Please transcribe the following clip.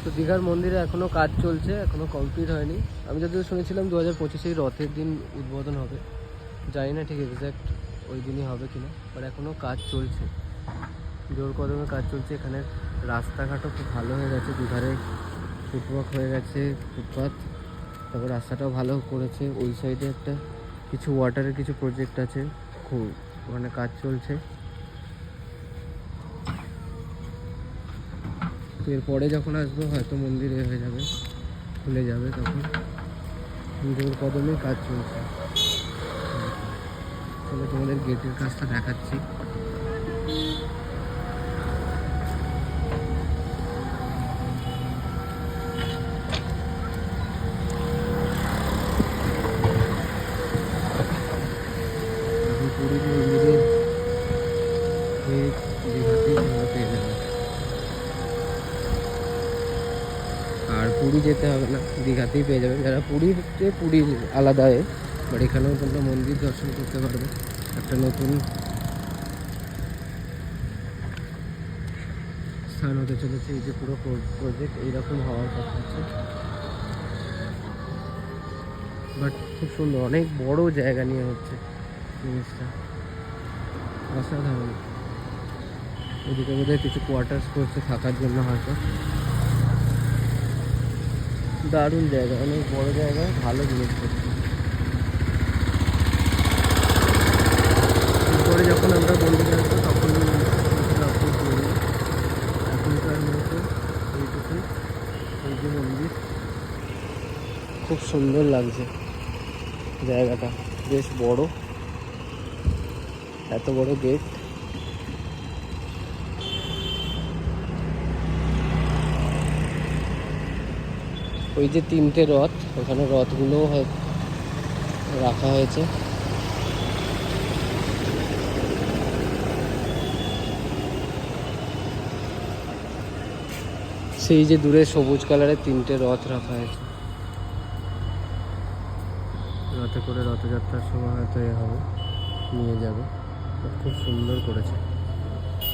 তো দীঘার মন্দিরে এখনও কাজ চলছে, এখনও কমপ্লিট হয়নি। আমি যতদূর শুনেছিলাম 2025 রথের দিন উদ্বোধন হবে, জানি না ঠিক এক্স্যাক্ট ওই দিনই হবে কিনা, বাট এখনও কাজ চলছে, জোর কদমে কাজ চলছে। এখানে রাস্তাঘাটও খুব ভালো হয়ে গেছে, দুধারে ফুটওয়ার্ক হয়ে গেছে, ফুটপাথ, তারপর রাস্তাটাও ভালো করেছে। ওই সাইডে একটা কিছু ওয়াটারের কিছু প্রজেক্ট আছে, খুব ওখানে কাজ চলছে। তো এরপরে যখন আসবো হয়তো মন্দির হয়ে যাবে, খুলে যাবে, তখন জোর কদমে কাজ চলছে। চলো তোমাদের গেটের কাজটা দেখাচ্ছি। পুরীর মন্দিরে দীঘাতেই তোমরা পেয়ে যাবে, আর পুরী যেতে হবে না, দীঘাতেই পেয়ে যাবে। যারা পুরীতে, পুরীর আলাদা বাট এখানেও তোমরা মন্দির দর্শন করতে পারবে। একটা নতুন স্থান হতে চলেছে এই যে পুরো প্রজেক্ট, এইরকম হওয়ার কথা আছে। বাট খুব সুন্দর, অনেক বড় জায়গা নিয়ে হচ্ছে জিনিসটা, অসাধারণ। ওদিকে বোধহয় কিছু কোয়ার্টার্স করছে থাকার জন্য হয়তো। দারুণ জায়গা, অনেক বড় জায়গা, ভালো জিনিস করছে। এরপরে যখন আমরা মন্দিরে আসবো তখন আপলোড করবো। এখনকার মতো এইটুকুই, এই যে মন্দির, খুব সুন্দর লাগছে জায়গাটা, বেশ বড়, এত বড় গেট। ওই যে 3টে রথ, ওখানে রথগুলোও রাখা হয়েছে। সেই যে দূরে সবুজ কালারের 3টে রথ রাখা হয়েছে, রথে করে রথযাত্রার সময় হয়তো হবে, নিয়ে যাবে। খুব সুন্দর করেছে।